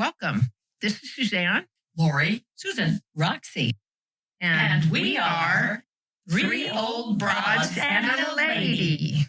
Welcome. This is Suzanne, Lauri, Susan, Roxie, and we are Three Old Broads and a Lady.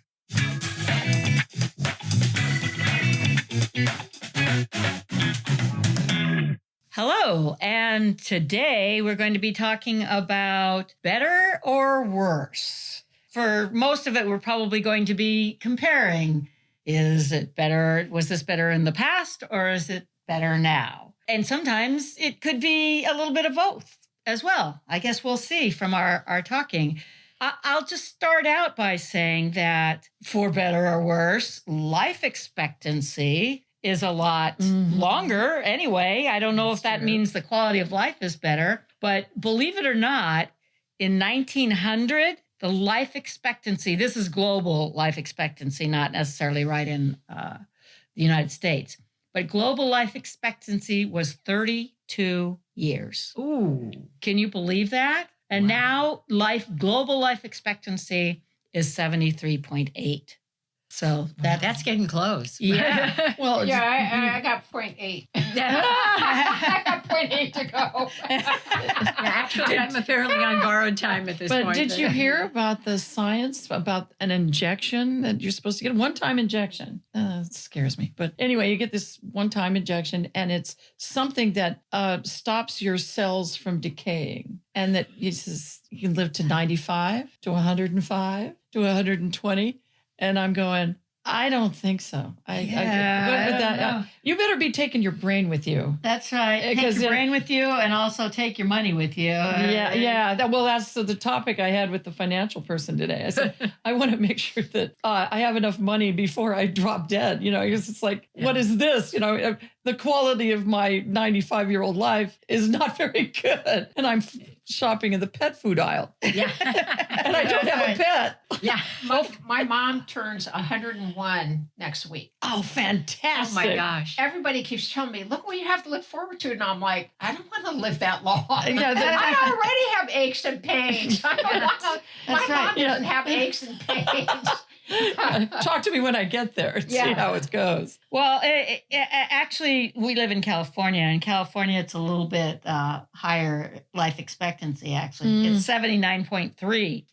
Hello, and today we're going to be talking about better or worse. For most of it, we're probably going to be comparing. Is it better? Was this better in the past or is it better now? And sometimes it could be a little bit of both as well. I guess we'll see from our talking. I'll just start out by saying that for better or worse, life expectancy is a lot longer anyway. I don't know if that means the quality of life is better, but believe it or not, in 1900, the life expectancy, this is global life expectancy, not necessarily right in the United States, but global life expectancy was 32 years. Ooh. Can you believe that? And now global life expectancy is 73.8. So that's getting close. Yeah. Well, yeah, I got 0.8. I got 0.8 to go. Actually, I'm fairly on borrowed time at this point. But did you hear about the science about an injection that you're supposed to get? A one-time injection. It scares me. But anyway, you get this one-time injection, and it's something that stops your cells from decaying. And that you can live to 95, to 105, to 120. And I'm going, I don't think so. You better be taking your brain with you. That's right. Take your brain with you and also take your money with you. That's the topic I had with the financial person today. I said, I want to make sure that I have enough money before I drop dead. Because it's like, what is this? The quality of my 95-year-old life is not very good. And I'm shopping in the pet food aisle. Yeah. And I don't have a pet. Yeah. My mom turns 101 next week. Oh, fantastic. Oh, my gosh. Everybody keeps telling me, look what you have to look forward to. And I'm like, I don't want to live that long. Yeah, I already have aches and pains. I don't want to. My mom doesn't have aches and pains. Talk to me when I get there and see how it goes. Well, actually, we live in California. In California, it's a little bit higher life expectancy, actually. It's 79.3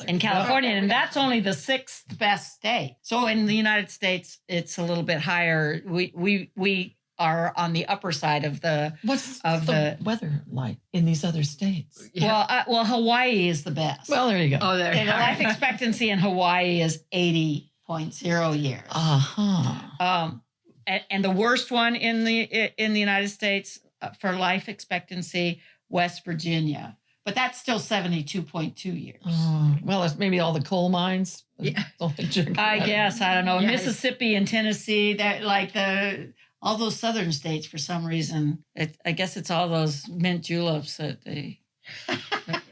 in California, and that's only the sixth best state. So in the United States, it's a little bit higher. We are on the upper side of the the weather like in these other states. Yeah. Well, Hawaii is the best. Well, there you go. Oh, there you and go. The life expectancy in Hawaii is 80.0 years. And the worst one in the United States for life expectancy, West Virginia. But that's still 72.2 years. Well, it's maybe all the coal mines. Yeah. I guess. I don't know. Yes. Mississippi and Tennessee, that all those southern states, for some reason, I guess it's all those mint juleps that they,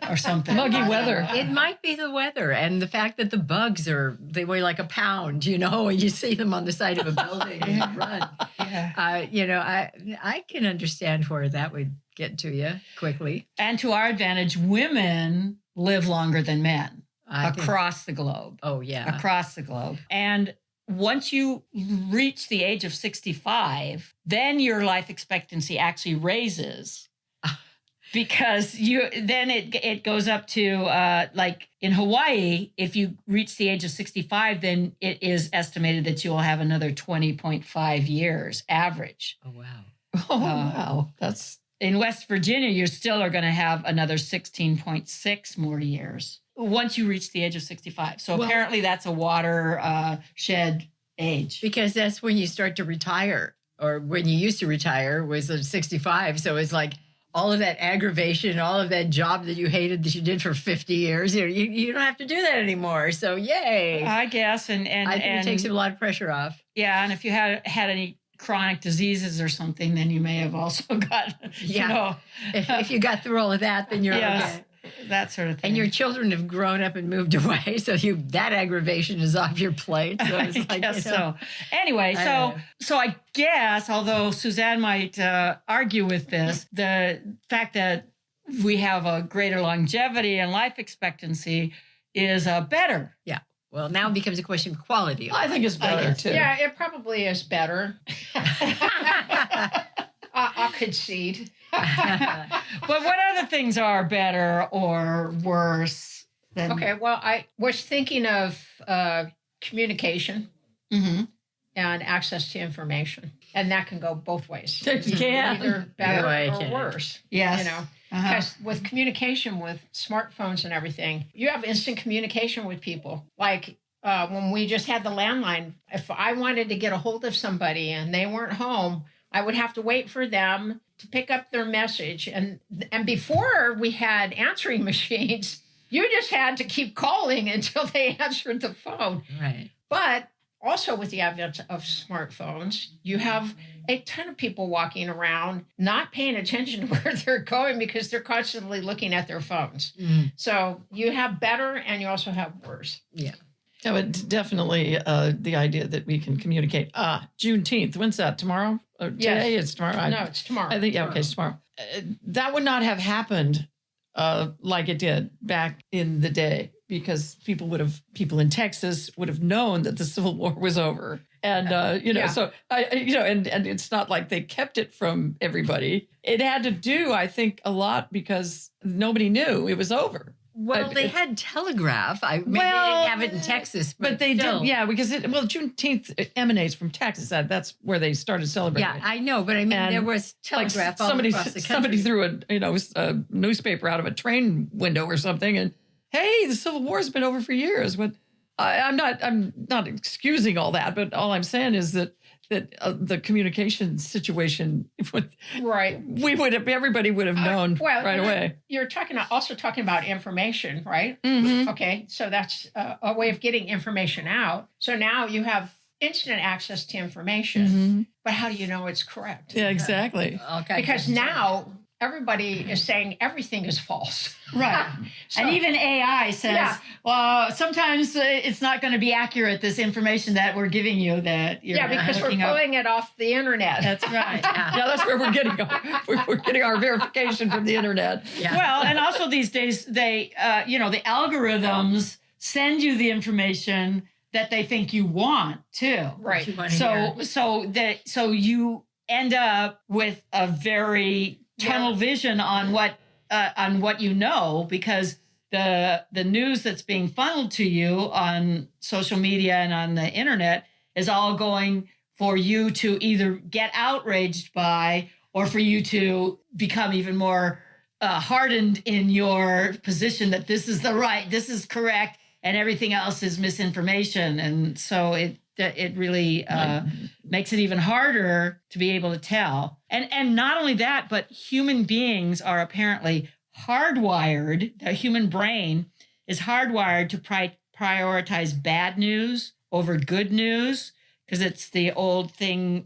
or something. Muggy weather. It might be the weather and the fact that the bugs they weigh like a pound, and you see them on the side of a building and you run. Yeah. I can understand where that would get to you quickly. And to our advantage, women live longer than men across the globe. Oh, yeah. Across the globe. And once you reach the age of 65, then your life expectancy actually raises because then it goes up to like in Hawaii, if you reach the age of 65, then it is estimated that you will have another 20.5 years average. Oh, wow. Oh, wow. That's in West Virginia, you still are going to have another 16.6 more years once you reach the age of 65. So apparently that's a watershed age. Because that's when you start to retire, or when you used to retire was at 65. So it's like all of that aggravation, all of that job that you hated that you did for 50 years, you don't have to do that anymore. So yay. I guess. And I think it takes a lot of pressure off. Yeah. And if you had any chronic diseases or something, then you may have also got, if you got through all of that, then you're okay. That sort of thing. And your children have grown up and moved away, so that aggravation is off your plate. So it's I guess so. Anyway, so I guess, although Suzanne might argue with this, the fact that we have a greater longevity and life expectancy is better. Yeah. Well, now it becomes a question of quality. I think it's better, too. Yeah, it probably is better. I'll concede. But what other things are better or worse than? Okay, well, I was thinking of communication Mhm. and access to information, and that can go both ways. You can. Either better Yeah, it or can. worse. Yes. You know, Uh-huh. because with communication, with smartphones and everything, you have instant communication with people. Like when we just had the landline, if I wanted to get a hold of somebody and they weren't home, I would have to wait for them to pick up their message. And before we had answering machines, you just had to keep calling until they answered the phone. Right. But also with the advent of smartphones, you have a ton of people walking around not paying attention to where they're going because they're constantly looking at their phones. Mm. So you have better and you also have worse. Yeah. Yeah, but definitely the idea that we can communicate. Juneteenth, when's that? Tomorrow? Today? It's tomorrow? No, it's tomorrow. I think, yeah, okay, it's tomorrow. That would not have happened like it did back in the day because people in Texas would have known that the Civil War was over. And, Yeah. so, and it's not like they kept it from everybody. It had to do, I think, a lot because nobody knew it was over. Well, they had telegraph. Maybe they Well, didn't have it in Texas, But they still. did, yeah, because Juneteenth emanates from Texas. That's where they started celebrating. Yeah, I know, but I mean, And, there was telegraph all somebody, across the country. somebody threw a newspaper out of a train window or something, and hey, the Civil War's been over for years. But I'm not excusing all that, but all I'm saying is that the communication situation, Right. everybody would have known right away. You're also talking about information, right? Mm-hmm. Okay, so that's a way of getting information out. So now you have instant access to information, Mm-hmm. but how do you know it's correct? Yeah, exactly. Okay. Because now everybody is saying everything is false. Right. So- and even AI says, Yeah. well, sometimes it's not going to be accurate, this information that we're giving you that you're Yeah, because we're looking up. pulling it off the internet. That's right. Yeah, that's where we're getting our verification from the internet. Yeah. Well, and also these days, they, the algorithms send you the information that they think you want too. Right. You wanna hear. So you end up with a very tunnel vision on what you know, because the news that's being funneled to you on social media and on the internet is all going for you to either get outraged by or for you to become even more hardened in your position that this is this is correct, and everything else is misinformation. And so it really makes it even harder to be able to tell. And not only that, but human beings are apparently hardwired. The human brain is hardwired to prioritize bad news over good news, because it's the old thing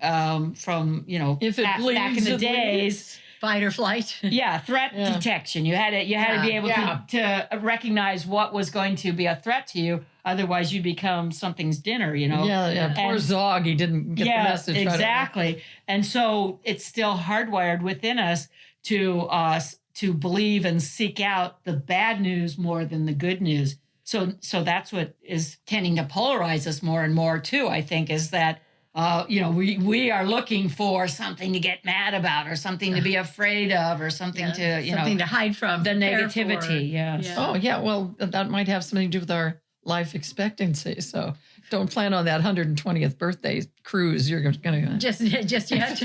from If it back bleeds, in the it days. Fight or flight. Yeah, threat Yeah. detection. You had to be able Yeah. to recognize what was going to be a threat to you. Otherwise, you become something's dinner. Yeah. Poor And- Zog, he didn't get the message right away. exactly. And so it's still hardwired within us to believe and seek out the bad news more than the good news. So that's what is tending to polarize us more and more too, I think, is that we are looking for something to get mad about, or something to be afraid of, or something something to hide from. the prepare for. negativity. Yes. Yeah. Oh, yeah. Well, that might have something to do with our life expectancy. So don't plan on that 120th birthday cruise. You're going to... Just yet.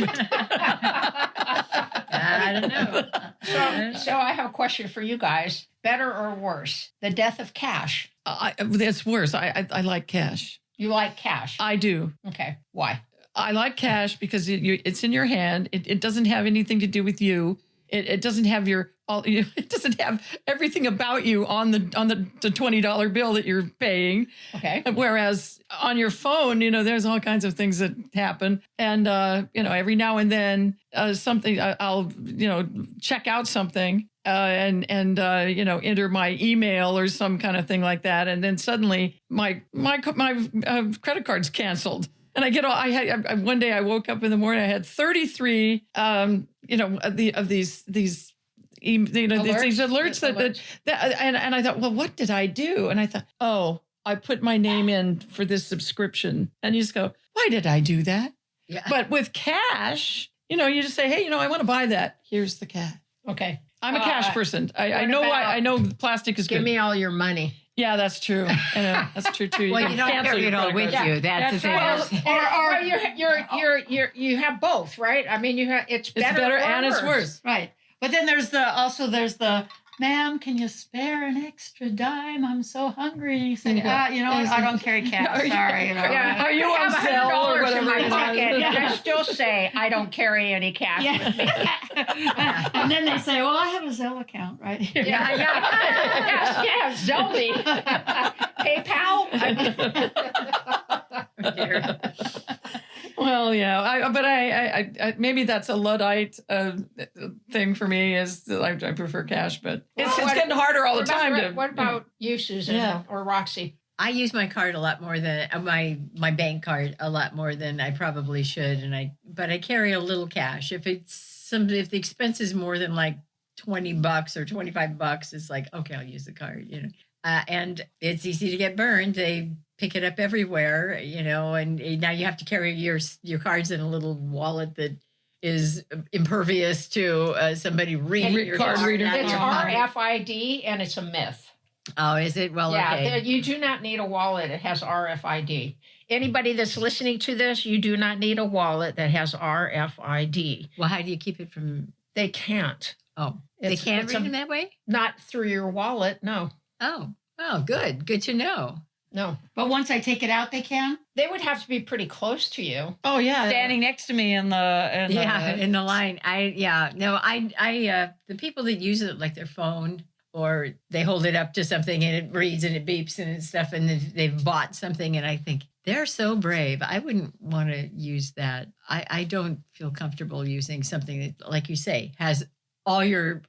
I don't know. So I have a question for you guys. Better or worse? The death of cash. That's worse. I like cash. You like cash. I do. Okay. Why? I like cash because it's in your hand. It doesn't have anything to do with you. It doesn't have it doesn't have everything about you on the $20 bill that you're paying. Okay. Whereas on your phone, there's all kinds of things that happen. And, every now and then something, I'll, check out something and enter my email or some kind of thing like that. And then suddenly my credit card's canceled. And one day I woke up in the morning, I had 33, of these alerts that and I thought, well, what did I do? And I thought, oh, I put my name in for this subscription. And you just go, why did I do that? Yeah. But with cash, You just say, hey, I want to buy that. Here's the cash. Okay. I'm a cash person. I know why. I know plastic is Give good. me all your money. Yeah, that's true. I know, that's true too. Well, can you don't cancel carry your it all credit with card. you. That's the thing. Or you have both, right? I mean, it's better, It's better or and it's worse. Right. But then there's the ma'am, can you spare an extra dime? I'm so hungry. You say, I don't carry cash. Sorry. Yeah. Are you I on have sale or $100 in whatever my it is? pocket, and I still say I don't carry any cash with me. And then they say, well, I have a Zelle account right here. Yeah, Zelle me. PayPal. Well, yeah, but I maybe that's a Luddite thing for me. Is that I prefer cash, but it's getting harder all the time. What about you, Suzanne or Roxie? I use my card a lot more than my bank card a lot more than I probably should, but I carry a little cash. If the expense is more than like $20 or $25, it's like, okay, I'll use the card. And it's easy to get burned. They pick it up everywhere, and now you have to carry your cards in a little wallet that is impervious to somebody reading your card reader. It's RFID, and it's a myth. Oh, is it? Well, okay. You do not need a wallet. It has RFID. Anybody that's listening to this, you do not need a wallet that has RFID. Well, how do you keep it from? They can't. Oh, they can't read them that way? Not through your wallet, no. Oh, good. Good to know. No. But once I take it out, they can? They would have to be pretty close to you. Oh, yeah. Standing next to me in the in the line. The people that use it like their phone, or they hold it up to something and it reads and it beeps and stuff, and they've bought something, and I think they're so brave. I wouldn't want to use that. I don't feel comfortable using something that, like you say, has all your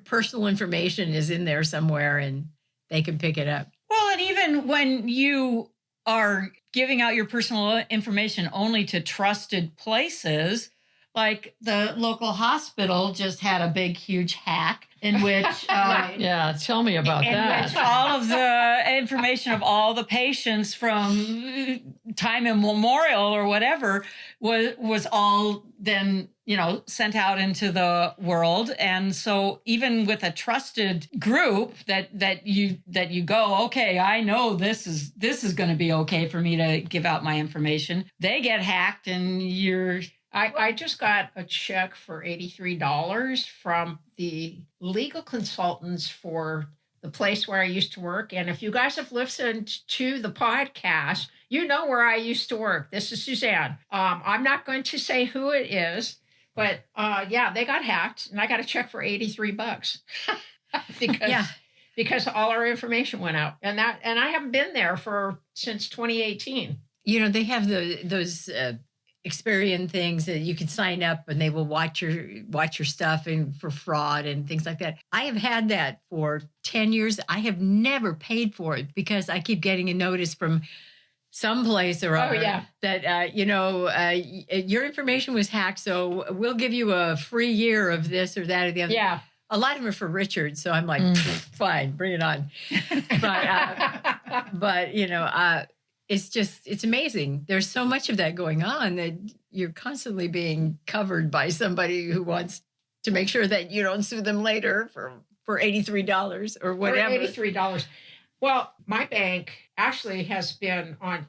personal information is in there somewhere and they can pick it up. Well, and even when you are giving out your personal information only to trusted places, like the local hospital just had a big, huge hack in which... yeah, tell me about that. Which all of the information of all the patients from time immemorial or whatever was all then, sent out into the world. And so even with a trusted group that you go, okay, I know this is going to be okay for me to give out my information. They get hacked and you're... I just got a check for $83 from the legal consultants for the place where I used to work. And if you guys have listened to the podcast, you know where I used to work. This is Suzanne. I'm not going to say who it is, but they got hacked, and I got a check for $83 because all our information went out, and I haven't been there since 2018. They have those Experian things that you can sign up and they will watch your stuff and for fraud and things like that. I have had that for 10 years. I have never paid for it because I keep getting a notice from someplace or other that your information was hacked, so we'll give you a free year of this or that or the other. Yeah. A lot of them are for Richard, so I'm like, fine, bring it on. But it's amazing. There's so much of that going on that you're constantly being covered by somebody who wants to make sure that you don't sue them later for $83 or whatever. $83. Well, my bank actually has been on.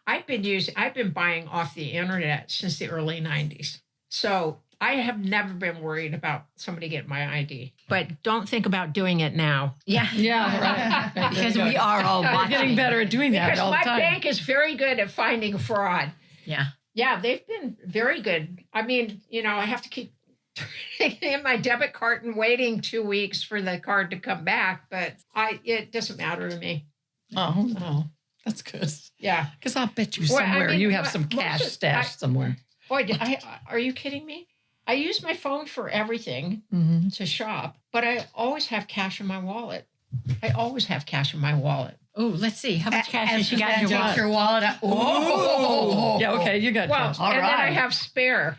I've been buying off the internet since the early 90s. So I have never been worried about somebody getting my ID. But don't think about doing it now. Yeah. Yeah, right. Because we are all We're getting better at doing that all the time. My bank is very good at finding fraud. Yeah. Yeah, they've been very good. I mean, I have to keep in my debit card and waiting 2 weeks for the card to come back, but it doesn't matter to me. Oh, that's good. Yeah. Because I'll bet you somewhere you have some cash stashed somewhere. Boy, are you kidding me? I use my phone for everything to shop, but I always have cash in my wallet. Oh, let's see. How much cash has she got in your wallet? Oh. Yeah, okay, you got cash. All right. Then I have spare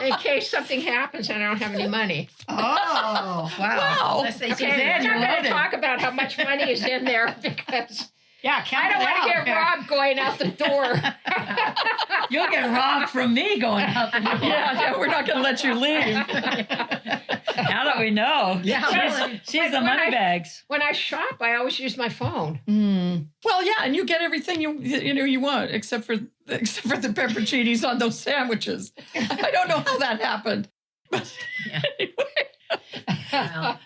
in case something happens and I don't have any money. Oh, wow. Let's say, Okay, I'm not going to talk about how much money is in there because, Yeah, I don't want to get robbed going out the door. You'll get robbed from me going out the door. Yeah, we're not going to let you leave. Now that we know. Yeah, She's the money bags. When I shop, I always use my phone. Well, yeah, and you get everything you want except for the pepperoncinis on those sandwiches. I don't know how that happened. But anyway.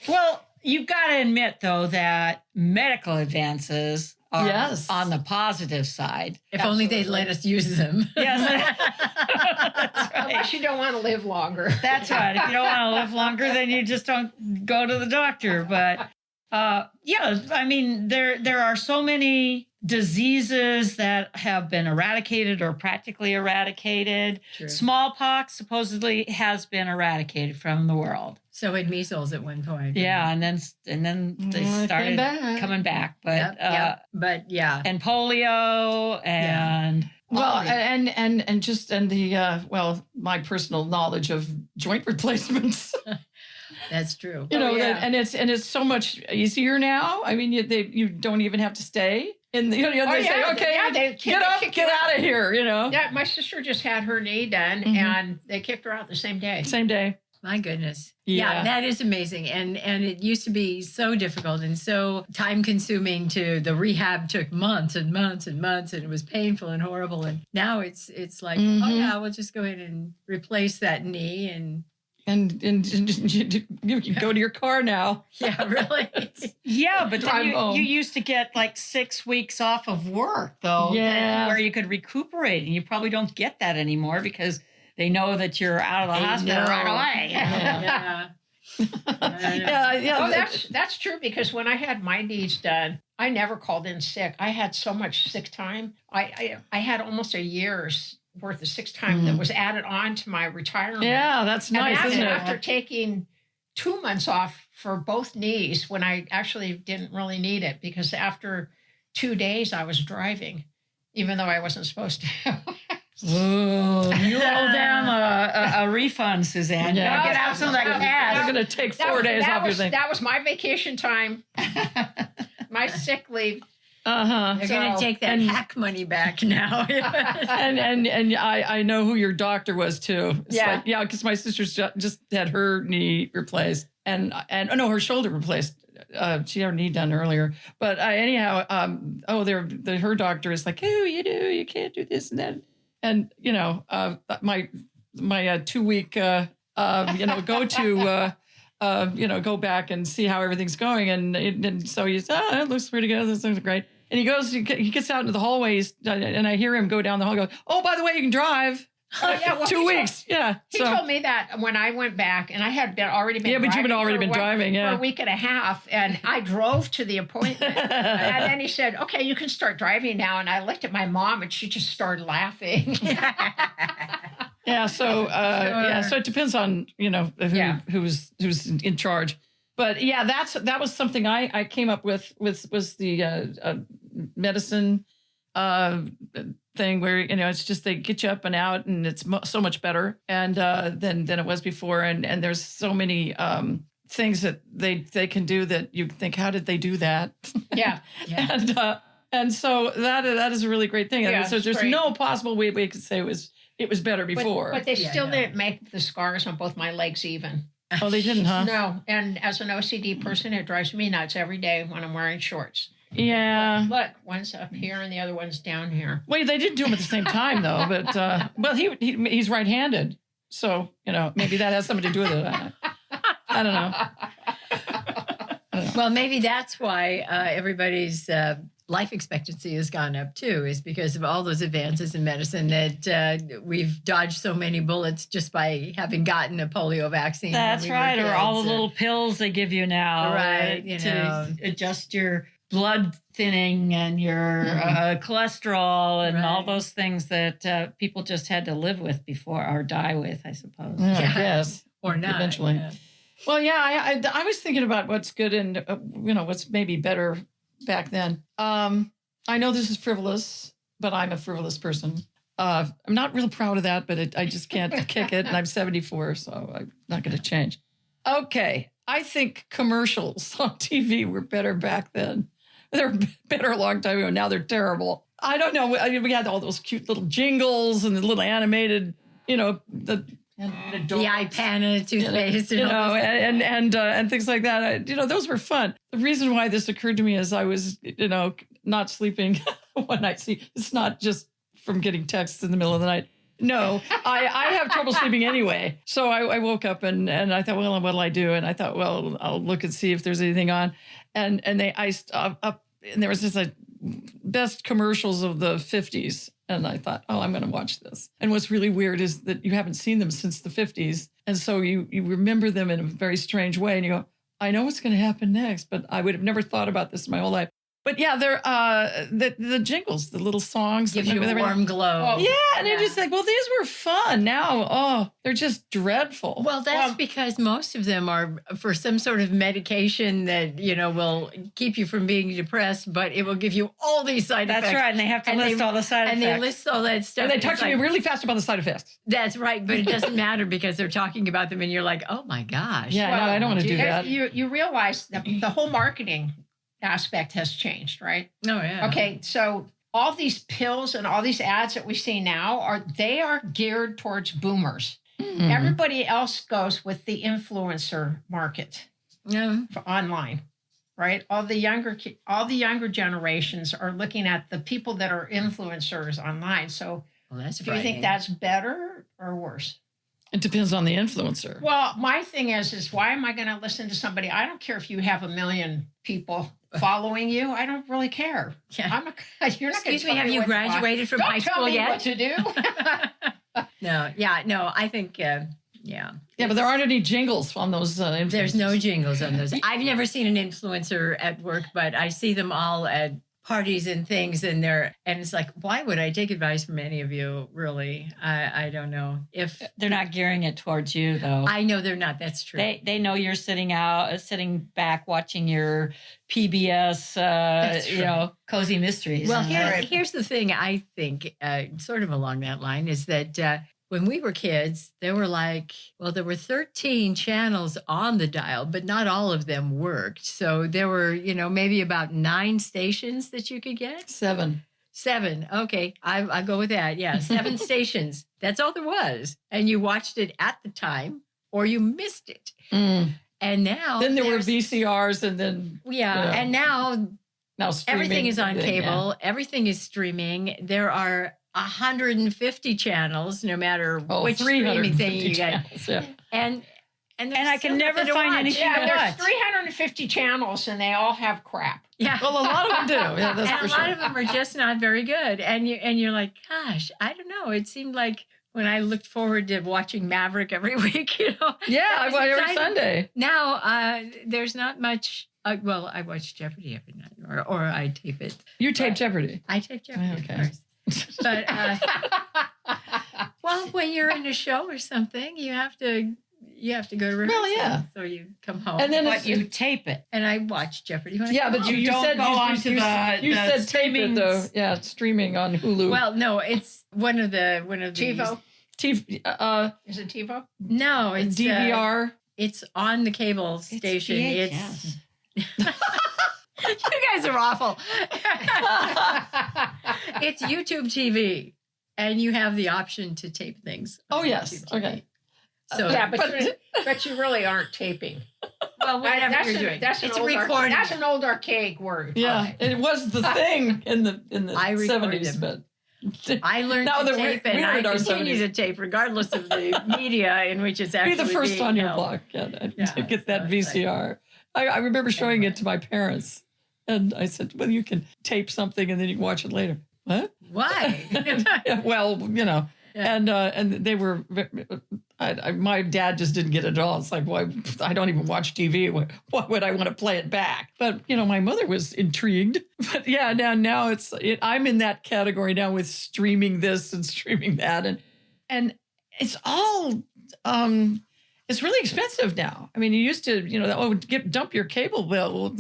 Well, you've got to admit, though, that medical advances are Yes. on the positive side. If only they'd let us use them. Yes. That's right. Unless you don't want to live longer. That's right. If you don't want to live longer, then you just don't go to the doctor. But yeah, I mean, there are so many diseases that have been eradicated or practically eradicated. True. Smallpox supposedly has been eradicated from the world. So had measles at one point. Yeah, and then they started coming back. But but yeah. and polio and Well, and just the my personal knowledge of joint replacements. That's true. You know, yeah. and it's so much easier now. I mean, you don't even have to stay. And they say, okay, get up, get out of here. You know, Yeah, my sister just had her knee done, and they kicked her out the same day. same day. My goodness. Yeah. Yeah, that is amazing. And it used to be so difficult and so time consuming the rehab took months and months and months and it was painful and horrible. And now it's like, oh yeah, we'll just go ahead and replace that knee and you can go to your car now. yeah, really. yeah, but Drive then home. you used to get like 6 weeks off of work, though. Yeah. Where you could recuperate, and you probably don't get that anymore because they know that you're out of the hospital right away. Yeah. Oh, that's true, because when I had my knees done, I never called in sick. I had so much sick time. I had almost a year's worth of sick time that was added on to my retirement. Yeah, that's And nice, isn't it? after taking 2 months off for both knees, when I actually didn't really need it, because after 2 days I was driving, even though I wasn't supposed to. Ooh, you owe them a refund, Suzanne. You Yeah. gotta get out some of that They're cash. going to take 4 days off your thing. That was my vacation time, my sick leave. They're going to So- take that hack money back now. And I know who your doctor was too. It's Yeah. like, because my sister's just had her knee replaced and no, her shoulder replaced. She had her knee done earlier, but anyhow, her doctor is like, oh, you can't do this and that, and my 2 week go go back and see how everything's going, and so he's it looks pretty good, this looks great. And he gets out into the hallways, and I hear him go down the hall. Go, oh, by the way, you can drive. Oh, yeah, well, 2 weeks, yeah. He told me that when I went back, and I had already been Yeah, but you've already been driving, for yeah. a week and a half, and I drove to the appointment. And then he said, okay, you can start driving now. And I looked at my mom, and she just started laughing. Yeah, so so it depends on who's in charge, but yeah, that was something I came up with was the medicine thing where it's just they get you up and out and it's so much better and than it was before, and there's so many things that they can do that you think, how did they do that? Yeah. And so that is a really great thing. Yeah, so it's there's great. no possible way we could say it was better before. But they Yeah, still no. didn't make the scars on both my legs even. Oh, they didn't, huh? No. And as an OCD person, it drives me nuts every day when I'm wearing shorts. Yeah. Look, one's up here and the other one's down here. Well, they didn't do them at the same time, though. But well, he's right-handed, so maybe that has something to do with it. I don't know. Well, maybe that's why everybody's life expectancy has gone up too, is because of all those advances in medicine that we've dodged so many bullets just by having gotten a polio vaccine. when That's we were right, or all the kids. little pills they give you now, Right, to adjust your blood thinning and your cholesterol and all Right. those things that people just had to live with before or die with, I suppose. Yeah, Yeah. I guess. Or not. Eventually. yeah. Well, yeah, I was thinking about what's good and what's maybe better back then. I know this is frivolous, but I'm a frivolous person. I'm not real proud of that, but I just can't kick it. And I'm 74, so I'm not going to change. Okay, I think commercials on TV were better back then They were better a long time ago. Now they're terrible. I don't know. I mean, we had all those cute little jingles and the little animated, the eye pan and a toothpaste, and things like that. Those were fun. The reason why this occurred to me is I was, not sleeping one night. See, it's not just from getting texts in the middle of the night. No, I have trouble sleeping anyway. So I woke up and I thought, well, what'll I do? And I thought, well, I'll look and see if there's anything on. And they iced up, and there was just like best commercials of the 50s. And I thought, oh, I'm going to watch this. And what's really weird is that you haven't seen them since the 50s. And so you remember them in a very strange way. And you go, I know what's going to happen next, but I would have never thought about this in my whole life. But yeah, they're the jingles, the little songs. Gives you a warm glow. Yeah, and you're just like, well, these were fun. Now, they're just dreadful. Well, that's because most of them are for some sort of medication that, will keep you from being depressed, but it will give you all these side effects. That's right, and they have to list all the side effects. And they list all that stuff. And they talk to you really fast about the side effects. That's right, but it doesn't matter because they're talking about them and you're like, oh my gosh. Yeah, no, I don't want to do that. You realize that the whole marketing aspect has changed, right? Oh, yeah. Okay, so all these pills and all these ads that we see now are geared towards boomers. Mm-hmm. Everybody else goes with the influencer market for online, right? All the younger generations are looking at the people that are influencers online. So do you think that's better or worse? It depends on the influencer. Well, my thing is why am I going to listen to somebody? I don't care if you have 1 million people following you. I don't really care. Yeah. You're not Excuse me, have you graduated from high school yet? Don't tell me what to do. No, I think, yeah. Yeah, but there aren't any jingles on those influencers. There's no jingles on those. I've never seen an influencer at work, but I see them all at parties and things, and it's like, why would I take advice from any of you? Really, I don't know if they're not gearing it towards you, though. I know they're not. That's true. They know you're sitting back watching your PBS, cozy mysteries. Well, here's the thing. I think, sort of along that line, is that when we were kids, there were 13 channels on the dial, but not all of them worked. So there were, maybe about 9 stations that you could get. 7. Okay. I go with that. Yeah. 7 stations. That's all there was. And you watched it at the time or you missed it. Mm. And now. Then there were VCRs and then. Yeah. And now streaming, everything is on cable. Yeah. Everything is streaming. There are 150 channels, no matter which streaming thing you get. Yeah. And I can never find anything to watch. There's 350 channels and they all have crap. Yeah. Well, a lot of them do. Yeah, that's and for a sure. lot of them are just not very good. And you're like, gosh, I don't know. It seemed like when I looked forward to watching Maverick every week, Yeah, I watch every Sunday. Now, there's not much. I watch Jeopardy every night, or I tape it. You tape Jeopardy? I tape Jeopardy, okay. of course. But well, when you're in a show or something, you have to go to rehearsal. Well, yeah. So you come home, and then you tape it, and I watch Jeopardy. But you don't said go on to you said streaming tape it though. Yeah, streaming on Hulu. Well, no, it's one of the TiVo. Is it TiVo? No, it's DVR. It's on the cable station. VHS. You guys are awful. It's YouTube TV, and you have the option to tape things. Oh, yes. Okay. So but you really aren't taping. Well, whatever you're doing, it's recording. That's an old archaic word. Yeah, it was the thing in the 70s, but I learned to tape, and I continue to tape regardless of the media in which it's actually be the first on your block. To get that VCR. I remember showing it to my parents, and I said, "Well, you can tape something, and then you can watch it later." What? Why? Well, and they were. My dad just didn't get it at all. It's like, why? I don't even watch TV. Why would I want to play it back? But my mother was intrigued. But yeah, now I'm in that category now with streaming this and streaming that, and it's all. It's really expensive now. I mean, you used to, dump your cable bill,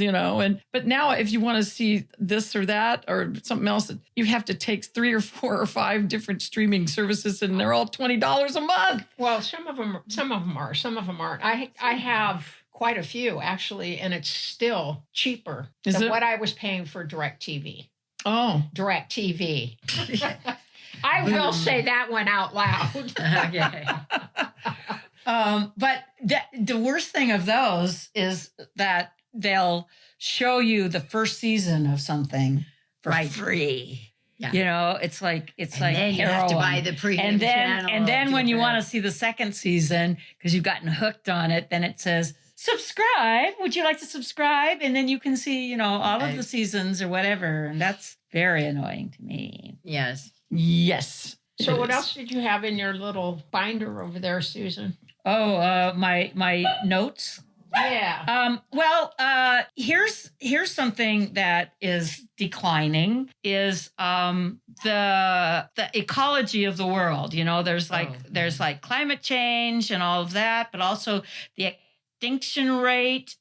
but now if you want to see this or that or something else, you have to take 3 or 4 or 5 different streaming services, and they're all $20 a month. Well, some of them are, some of them aren't. I have quite a few actually, and it's still cheaper Is than it? what I was paying for DirecTV. Oh, DirecTV. I will say that one out loud. Okay. But the worst thing of those is that they'll show you the first season of something for Right. free. Yeah. You know, it's like And then you have to heroin. buy the premium and then channel. and then when you to- want to see the second season because you've gotten hooked on it, then it says subscribe. Would you like to subscribe? And then you can see, all of the seasons or whatever. And that's very annoying to me. Yes. yes. So it what is. else did you have in your little binder over there, Susan? Oh, my notes. Yeah. Here's something that is declining is the ecology of the world. There's like climate change and all of that, but also the extinction rate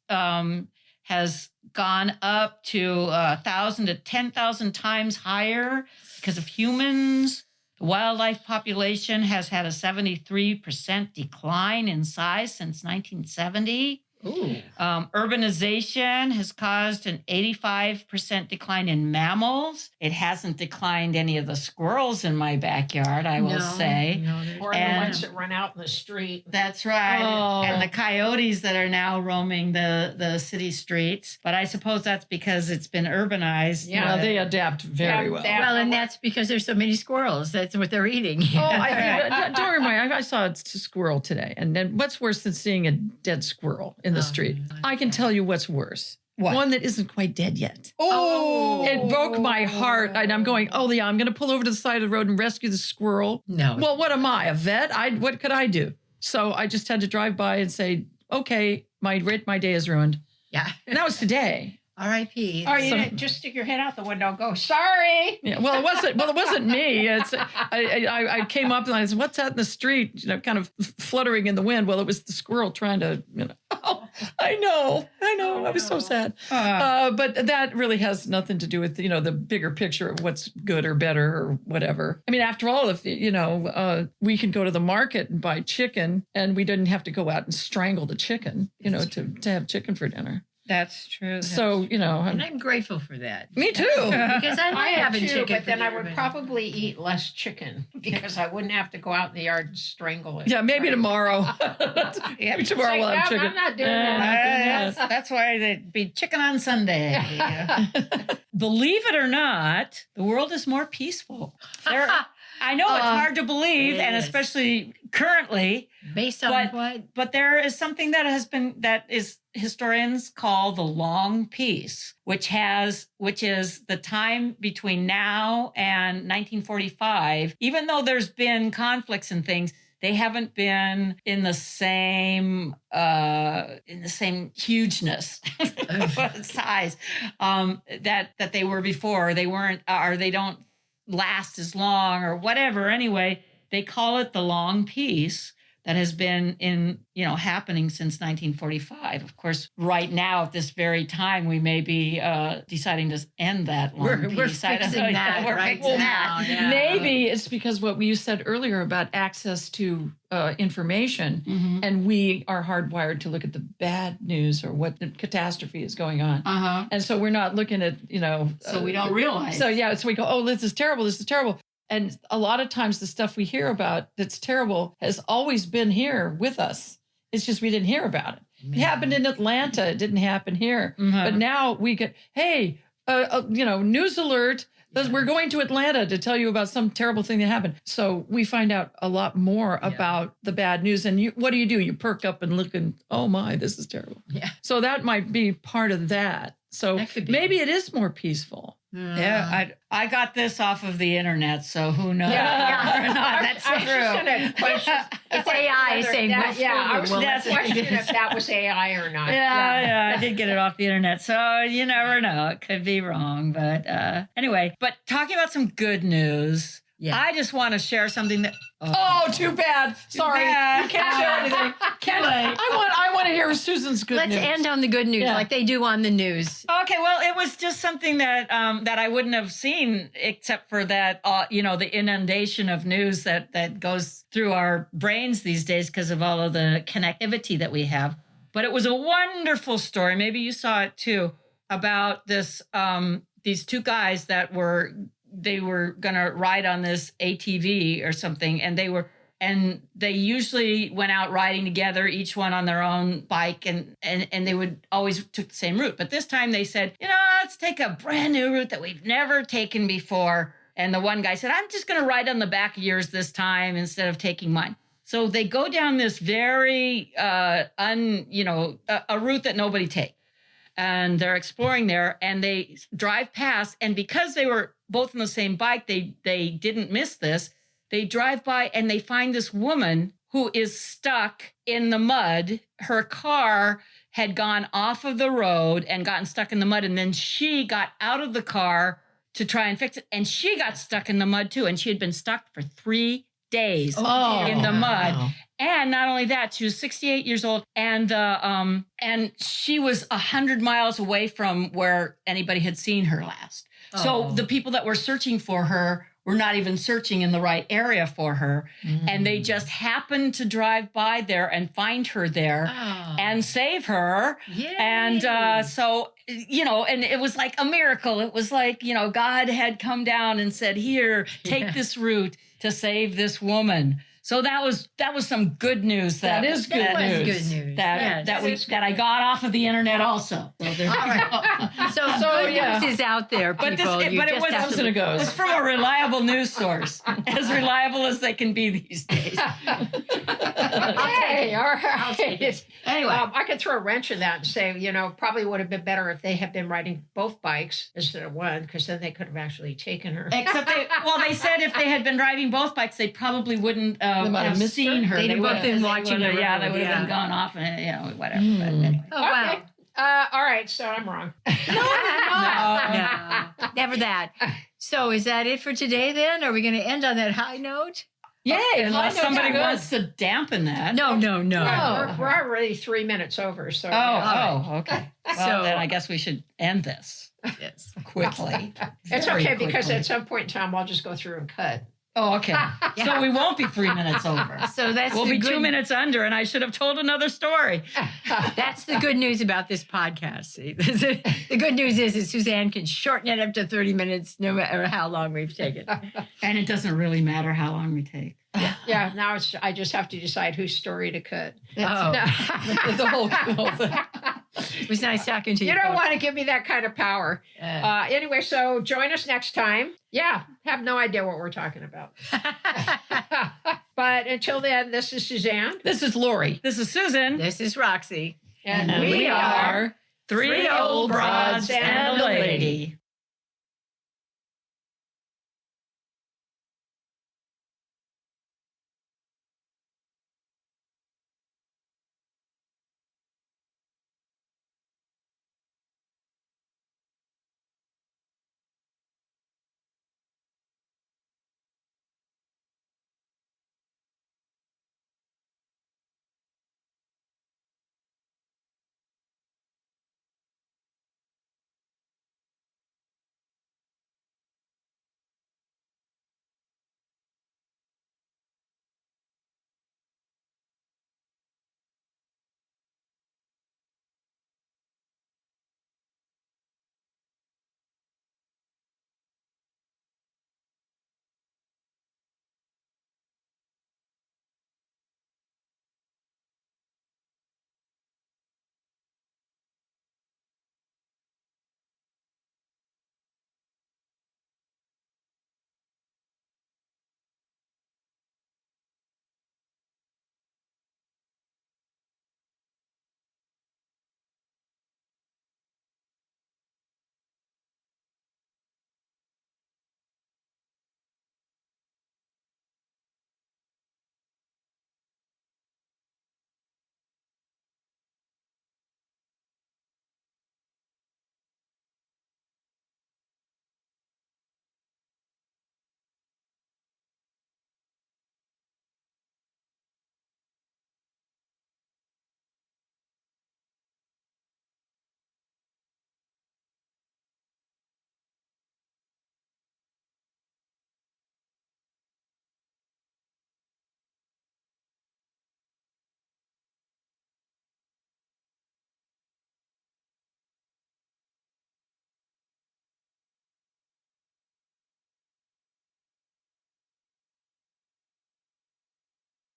has gone up to 1,000 to 10,000 times higher because of humans. The wildlife population has had a 73% decline in size since 1970. Ooh. Urbanization has caused an 85% decline in mammals. It hasn't declined any of the squirrels in my backyard, I will say. Or the And- ones that run out in the street. That's right. Oh. And the coyotes that are now roaming the city streets. But I suppose that's because it's been urbanized. Yeah. Well, they adapt very Yeah, well. they- Well, and that's because there's so many squirrels. That's what they're eating. Oh, don't remind me. I saw a squirrel today. And then what's worse than seeing a dead squirrel in the street? I can tell you what's worse. What? One that isn't quite dead yet. Oh, It broke my heart. And I'm going, oh, yeah, I'm going to pull over to the side of the road and rescue the squirrel. No. Well, what am I, a vet? What could I do? So I just had to drive by and say, okay, my day is ruined. Yeah. And that was today. R.I.P. Or you So- didn't just stick your head out the window and go, sorry. Yeah, well, it wasn't me. I came up and I said, "What's that in the street?" Kind of fluttering in the wind. Well, it was the squirrel trying to. Oh, I know. I was so sad. But that really has nothing to do with the bigger picture of what's good or better or whatever. I mean, after all, if we can go to the market and buy chicken, and we didn't have to go out and strangle the chicken, to have chicken for dinner. that's true. So And I'm grateful for that. me too. Because I I like am having too, chicken. but then for I dinner, would but- probably eat less chicken because I wouldn't have to go out in the yard and strangle it. Yeah, maybe tomorrow. Yeah, Tomorrow we'll have Say, chicken. I'm not doing Yeah. that. That's why they'd be chicken on Sunday. Believe it or not, the world is more peaceful. I know it's hard to believe, it and is. especially currently, Based on But- what? but there is something that is historians call the long peace, which is the time between now and 1945. Even though there's been conflicts and things, they haven't been in the same hugeness size that they were before. They weren't, or they don't last as long, or whatever. Anyway, they call it the long peace that has been happening since 1945. Of course, right now at this very time, we may be deciding to end that long peace. We're I don't fixing know. that We're right fixing now. that. Yeah. Maybe it's because what you said earlier about access to information, Mhm. and we are hardwired to look at the bad news or what the catastrophe is going on. Uh-huh. And so we're not looking at, So we don't realize. So yeah, so we go, oh, this is terrible. This is terrible. And a lot of times the stuff we hear about that's terrible has always been here with us. It's just we didn't hear about it. It happened in Atlanta. It didn't happen here. Mhm. But now we get, hey, news alert. We're going to Atlanta to tell you about some terrible thing that happened. So we find out a lot more about the bad news. And what do? You perk up and look and, oh my, this is terrible. Yeah. So that might be part of that. So That could be. maybe it is more peaceful. Yeah, I got this off of the internet, so who knows? Yeah. whether or not that's I was just true. gonna question. It's AI whether saying, that- "What's yeah, I forward?" was Well, gonna that's- question if that was AI or not. Yeah, I did get it off the internet, so you never know. It could be wrong, but anyway. But talking about some good news, Yeah. I just want to share something that. Oh, too bad. Sorry. bad. You can't share anything. I want to hear Susan's good Let's news. end on the good news, Yeah. like they do on the news. Okay, well, it was just something that that I wouldn't have seen except for that, the inundation of news that goes through our brains these days because of all of the connectivity that we have. But it was a wonderful story. Maybe you saw it too, about this these two guys that were going to ride on this ATV or something, and they usually went out riding together, each one on their own bike, and they would always took the same route. But this time they said, let's take a brand new route that we've never taken before. And the one guy said, I'm just going to ride on the back of yours this time instead of taking mine. So they go down this very a route that nobody takes. And they're exploring there, and they drive past. And because they were both on the same bike, they didn't miss this. They drive by and they find this woman who is stuck in the mud. Her car had gone off of the road and gotten stuck in the mud. And then she got out of the car to try and fix it. And she got stuck in the mud too. And she had been stuck for 3 days in the mud. Wow. And not only that, she was 68 years old, and she was 100 miles away from where anybody had seen her last. Oh. So the people that were searching for her were not even searching in the right area for her. Mm. And they just happened to drive by there and find her there and save her. Yay. And and it was like a miracle. It was like, God had come down and said, here, take this route to save this woman. So that was some good news. That is good news. That I got off of the internet also. So there all right. So news is out there, people. It was from a reliable news source, as reliable as they can be these days. Okay, all right. Anyway, I could throw a wrench in that and say, probably would have been better if they had been riding both bikes instead of one, because then they could have actually taken her. Except they said if they had been driving both bikes, they probably wouldn't have seen her. They'd both been watching her. Yeah, they would have been gone off and whatever. Mm. But anyway. Oh, wow. Okay. All right, so I'm wrong. No, never that. So is that it for today then? Are we going to end on that high note? Yay, unless somebody wants to dampen that. No. We're already 3 minutes over. So okay. Well, then I guess we should end this. Yes. Quickly. It's okay because at some point in time I'll just go through and cut. Oh, okay. Yeah. So we won't be 3 minutes over. So we'll be 2 minutes under, and I should have told another story. That's the good news about this podcast. See? The good news is Suzanne can shorten it up to 30 minutes, no matter how long we've taken. And it doesn't really matter how long we take. Yeah. Now I just have to decide whose story to cut. The whole thing. It was nice talking to you. You don't want to give me that kind of power. Anyway, so join us next time. Yeah, have no idea what we're talking about. But until then, this is Suzanne. This is Lauri. This is Susan. This is Roxie. And we are Three Old Broads and a Lady.